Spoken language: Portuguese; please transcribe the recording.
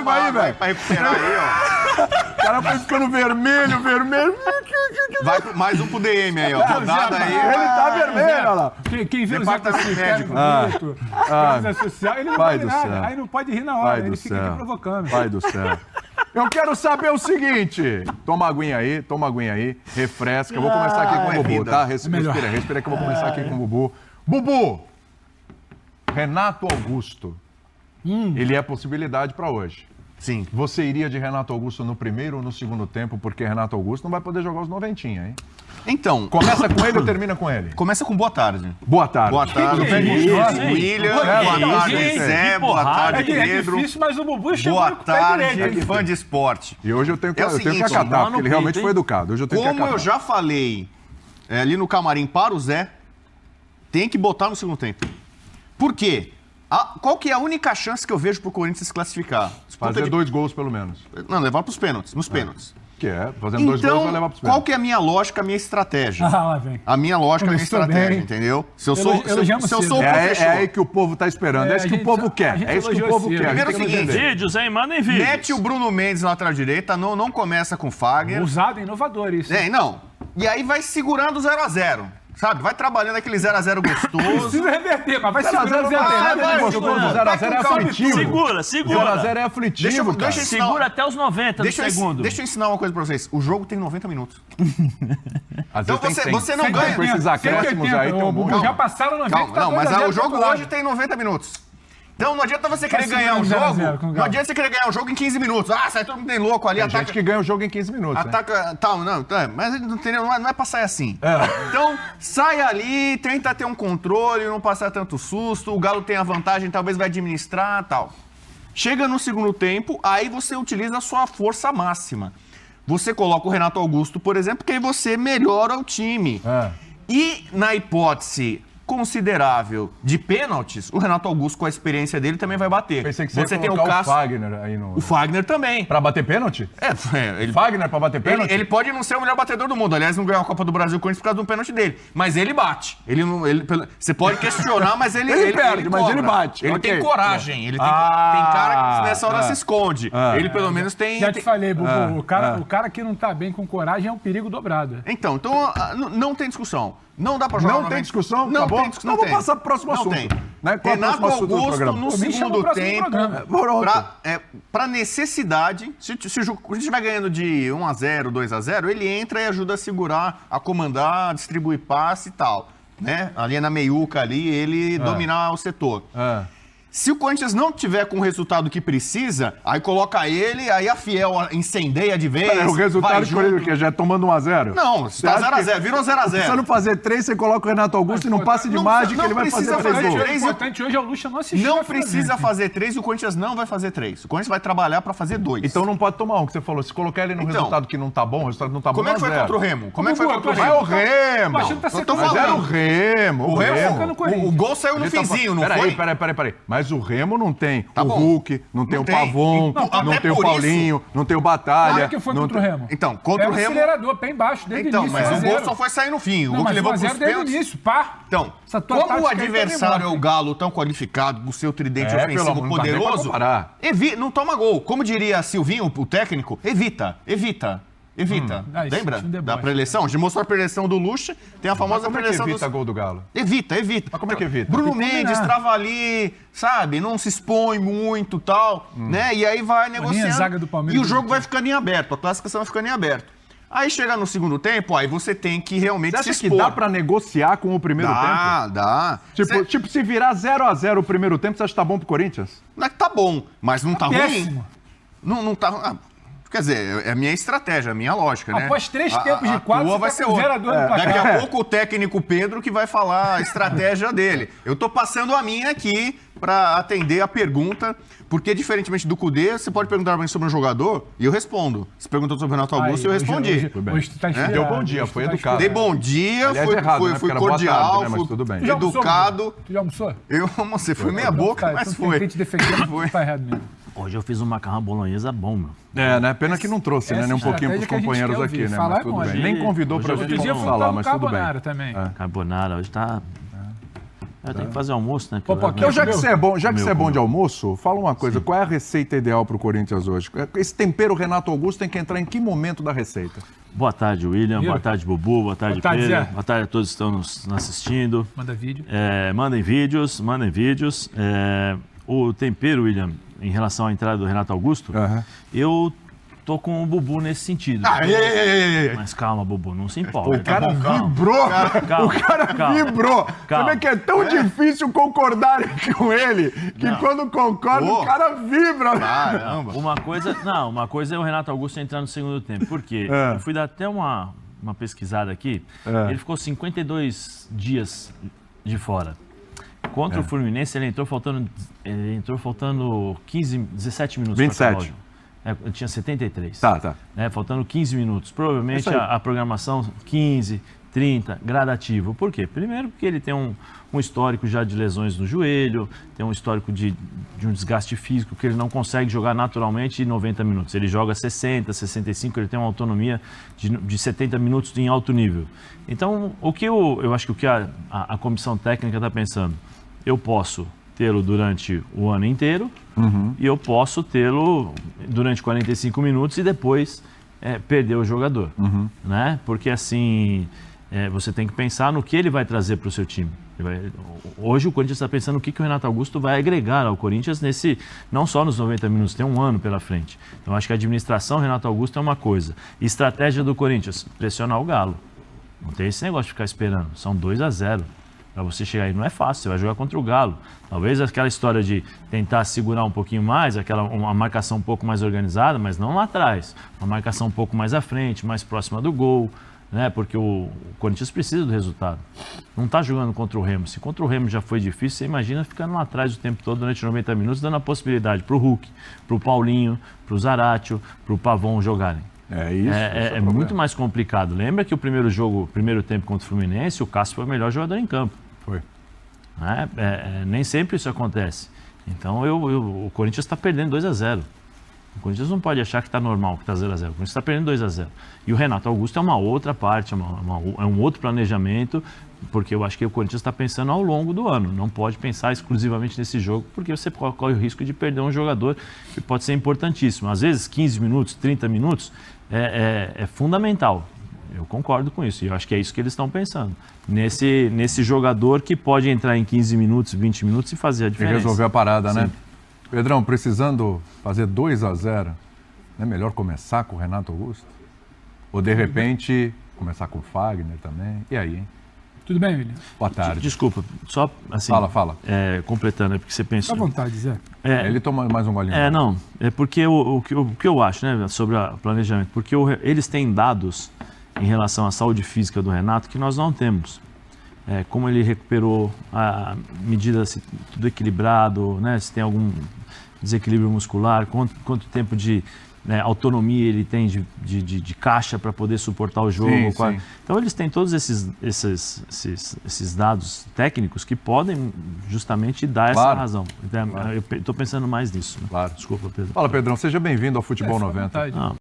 água aí, velho. Pra recuperar aí, ó. O cara foi ficando vermelho. Vai mais um pro DM aí, ó. Rodada aí. Ele tá vermelho, olha lá. Quem vê Departamento os médico. camisa social, ele não Pai pode do nada. céu. Aí não pode rir na hora, ele fica aqui provocando. Pai do céu. Eu quero saber o seguinte. Toma aguinha aí, refresca. Eu vou começar aqui com o Bubu, tá? Respira que eu vou começar aqui com o Bubu. Bubu, Renato Augusto. Ele é possibilidade pra hoje. Sim. Você iria de Renato Augusto no primeiro ou no segundo tempo, porque Renato Augusto não vai poder jogar os noventinha, hein? Então, Começa com ele ou termina com ele? começa com boa tarde. Boa tarde. Boa tarde, William. Boa tarde, Zé. Boa tarde, Pedro. É difícil, mas o Bubu chegou Boa com o pé direito. tarde, fã de esporte. E hoje eu tenho que, É o eu tenho que seguinte, acatar, lá porque no ele realmente peito, foi hein? educado. Hoje eu tenho que Como acatar. eu já falei ali no camarim para o Zé, tem que botar no segundo tempo. Por quê? Qual que é a única chance que eu vejo pro Corinthians se classificar? Fazer 2 gols, pelo menos. Não, levar pros pênaltis, nos pênaltis. Que é, fazendo 2 gols, vai levar pros Qual pênaltis. que é a minha lógica, a minha estratégia? Lá vem. A minha lógica, a minha Começou estratégia, bem. entendeu? Se eu sou o É professor... aí que o povo tá esperando. É isso que o povo quer. É isso que o povo quer. Primeiro é o seguinte, Vídeos, hein? Mandem vídeos. mete o Bruno Mendes na lateral direita, não começa com o Fagner. Usado, inovador isso. Não. E aí vai segurando o 0x0. Sabe? Vai trabalhando aquele 0x0 gostoso. Precisa reverter, mas vai 0x0 segurando não tem nada de vai, gostoso. segura. 0x0 é Vai com calma. aflitivo. Segura. 0x0 é aflitivo, cara. deixa eu Segura até os 90 do segundo. Deixa eu ensinar uma coisa pra vocês. O jogo tem 90 minutos. Às Então vezes tem você não 100. ganha. Com esses acréscimos aí, tem um monte. Já passaram 90. Calma, não, mas o jogo hoje tem 90 minutos. Então não adianta você querer ganhar um segurando 0 a 0 jogo. com o Não Galo. adianta você querer ganhar um jogo em 15 minutos. Sai todo mundo bem louco ali, Tem ataca. gente que ganha o jogo em 15 minutos, né? Ataca, tal, não, mas não é pra sair assim. É. Então, sai ali, tenta ter um controle, não passar tanto susto, o Galo tem a vantagem, talvez vai administrar, tal. Chega no segundo tempo, aí você utiliza a sua força máxima. Você coloca o Renato Augusto, por exemplo, que aí você melhora o time. É. E na hipótese considerável de pênaltis, o Renato Augusto, com a experiência dele, também vai bater. Pensei que você ia tem o colocar Cássio, Fagner aí no... o Fagner também. Pra bater pênalti? Ele Fagner pra bater pênalti? ele pode não ser o melhor batedor do mundo. Aliás, não ganhou a Copa do Brasil com Corinthians por causa de um pênalti dele. Mas ele bate. Você pode questionar, mas ele perde, mas cobra. ele bate. Ele Ok. tem coragem. Ele tem cara que nessa hora se esconde. Ah. Ele pelo menos tem... Já te falei, Bubu, o cara que não tá bem com coragem é um perigo dobrado. Então, não tem discussão. Não dá pra jogar Não no tem momento. discussão? Não Tá bom? tem discussão. Então vou passar pro próximo Não assunto. tem. Né? Qual é o Renato próximo assunto do Augusto, programa? no Pô, me chama segundo pro próximo tempo, programa. Pronto. pra necessidade, se o jogo estiver ganhando de 1x0, 2x0, ele entra e ajuda a segurar, a comandar, a distribuir passe e tal. Né? Ali na meiuca ali, ele dominar o setor. Ah. Se o Corinthians não tiver com o resultado que precisa, aí coloca ele, aí a Fiel incendeia de vez. O resultado vai do Corinthians, que já é tomando 1x0? Não, se tá Você acha 0x0, virou 0x0. Se você não fazer 3, você coloca o Renato Augusto e não passe de não mágica, precisa- ele vai não fazer precisa 3 fazer gols. três. O importante hoje é o Lucha não assistir. Não a final, precisa gente. fazer 3 e o Corinthians não vai fazer 3. O Corinthians vai trabalhar pra fazer 2. Então não pode tomar um, que você falou. Se colocar ele no Então, resultado que não tá bom, o resultado não tá bom, como é que foi 1x0. contra o Remo? Como é que foi Bubu, contra o Mas é Remo? o Remo. Mas ele tá Eu tô Mas era o falando. Remo. O Remo, no Corinthians. o gol saiu no Ele tá finzinho, não Peraí, foi? peraí. Mas o Remo não tem Tá o bom. Hulk, não tem Não o tem. Pavon, Não, não até tem o por Paulinho, não tem o Batalha. Claro que foi não contra o tem- Remo. Então, contra Pega o Remo... acelerador, pé embaixo, desde Então, o início. mas o 1 a gol 0. só foi sair no fim. O Não, gol que mas levou 1 a pros 0 desde o pênaltis... início, pá. Então, Essa tua como o tática aí tá adversário é o animada. Galo tão qualificado, com o seu tridente É, ofensivo pelo amor, não dá nem pra poderoso, comparar. não toma gol. Como diria Silvinho, o técnico, evita. Esse Lembra time deboche, da preleção? A gente mostrou a preleção do Lucha, tem a famosa Como é que preleção evita do... gol do Galo? Evita. Mas como é que evita? Bruno Tem que Mendes combinar. trava ali, sabe? Não se expõe muito e tal, né? E aí vai negociando. zaga do Palmeiras E o jogo do vai ficando em aberto, a classificação vai ficando em aberto. Aí chega no segundo tempo, aí você tem que realmente Você se acha que expor. dá pra negociar com o primeiro tempo? Dá. Tipo, se virar 0x0 o primeiro tempo, você acha que tá bom pro Corinthians? Não é que tá bom, mas não tá ruim. péssimo. Não tá... Quer dizer, é a minha estratégia, a minha lógica, né? Após 3 tempos de quadro, tua você vai tá ser com outra. 0 a 2 no placar. Daqui a pouco o técnico Pedro que vai falar a estratégia dele. Eu tô passando a minha aqui pra atender a pergunta, porque diferentemente do Cudê, você pode perguntar pra mim sobre um jogador e eu respondo. Você perguntou sobre o Renato Augusto e eu respondi. Hoje tu tá Deu inspirado, bom dia, hoje tu foi tá educado. Dei inspirado. bom dia, Aliás, fui, errado, fui, né? fui Porque era boa cordial, tarde, né? Mas fui tudo bem. Tu já almoçou, educado. Bubu? Tu já almoçou? Eu almocei, foi meia boca, Tá, mas então foi. Tentei te defender, Foi. mas tá errado mesmo. Hoje eu fiz um macarrão bolonhesa bom, meu. É, né? Pena que não trouxe, né? essa Nem um pouquinho pros estratégia que a gente companheiros quer aqui, ouvir. né? Falar Mas é tudo bom, bem. gente. Nem convidou pra Hoje gente Outro dia falar, foi mas tudo bem. carbonara também. É. Carbonara, hoje tá... Eu tenho que fazer almoço, né? Então, já que você é bom, Meu de almoço, fala uma coisa. Qual é a receita ideal para o Corinthians hoje? Esse tempero Renato Augusto tem que entrar em que momento da receita? Boa tarde, William. Miro. Boa tarde, Bubu. Boa tarde, Boa tarde, Pedro. Zé. Boa tarde a todos que estão nos assistindo. Manda vídeo. Mandem vídeos. O tempero, William, em relação à entrada do Renato Augusto, eu tô com o Bubu nesse sentido. Mas calma, Bubu, não se empolga. O cara vibrou! Vibrou! Você vê que é tão difícil concordar com ele, que quando concorda, o cara vibra. Caramba. Uma coisa é o Renato Augusto entrar no segundo tempo. Por quê? Eu fui dar até uma pesquisada aqui. Ele ficou 52 dias de fora. Contra o Fluminense, ele entrou faltando 17 minutos. 27. Eu tinha 73. Tá. Faltando 15 minutos. Provavelmente Isso aí. a programação 15, 30, gradativo. Por quê? Primeiro porque ele tem um histórico já de lesões no joelho, tem um histórico de um desgaste físico que ele não consegue jogar naturalmente em 90 minutos. Ele joga 60, 65, ele tem uma autonomia de 70 minutos em alto nível. Então, eu acho que o que a comissão técnica está pensando, eu posso tê-lo durante o ano inteiro e eu posso tê-lo durante 45 minutos e depois perder o jogador, né? Porque assim, você tem que pensar no que ele vai trazer para o seu time. Hoje o Corinthians está pensando o que o Renato Augusto vai agregar ao Corinthians não só nos 90 minutos, tem um ano pela frente. Então acho que a administração Renato Augusto é uma coisa. Estratégia do Corinthians, pressionar o Galo. Não tem esse negócio de ficar esperando, são 2-0. Para você chegar aí não é fácil, você vai jogar contra o Galo. Talvez aquela história de tentar segurar um pouquinho mais, uma marcação um pouco mais organizada, mas não lá atrás. Uma marcação um pouco mais à frente, mais próxima do gol, né? Porque o Corinthians precisa do resultado. Não está jogando contra o Remo. Se contra o Remo já foi difícil, você imagina ficando lá atrás o tempo todo durante 90 minutos, dando a possibilidade para o Hulk, para o Paulinho, para o Zaratio, para o Pavon jogarem. É isso. É muito mais complicado. Lembra que o primeiro tempo contra o Fluminense, o Cássio foi o melhor jogador em campo. Foi. Nem sempre isso acontece. Então o Corinthians está perdendo 2-0. O Corinthians não pode achar que está normal, que está 0-0. O Corinthians está perdendo 2-0. E o Renato Augusto é uma outra parte, é um outro planejamento, porque eu acho que o Corinthians está pensando ao longo do ano. Não pode pensar exclusivamente nesse jogo, porque você corre o risco de perder um jogador que pode ser importantíssimo. Às vezes 15 minutos, 30 minutos é fundamental. Eu concordo com isso, e eu acho que é isso que eles estão pensando. Nesse jogador que pode entrar em 15 minutos, 20 minutos e fazer a diferença. E resolver a parada, né? Sim. Pedrão, precisando fazer 2-0, não é melhor começar com o Renato Augusto? Ou, de repente, começar com o Fagner também? E aí, hein? Tudo bem, William? Boa tarde. Desculpa, só assim... Fala. Completando, é porque você pensou... Fica à vontade, Zé. Ele toma mais um golinho. Não, é porque o que eu acho, né, sobre o planejamento, porque eles têm dados em relação à saúde física do Renato que nós não temos. Como ele recuperou a medida, se tudo equilibrado, né, se tem algum desequilíbrio muscular, quanto tempo de autonomia ele tem de caixa para poder suportar o jogo. Sim. Então eles têm todos esses dados técnicos que podem justamente dar essa razão. Então, eu estou pensando mais nisso. Né? Claro. Desculpa, Pedro. Fala, Pedrão, seja bem-vindo ao Futebol 90.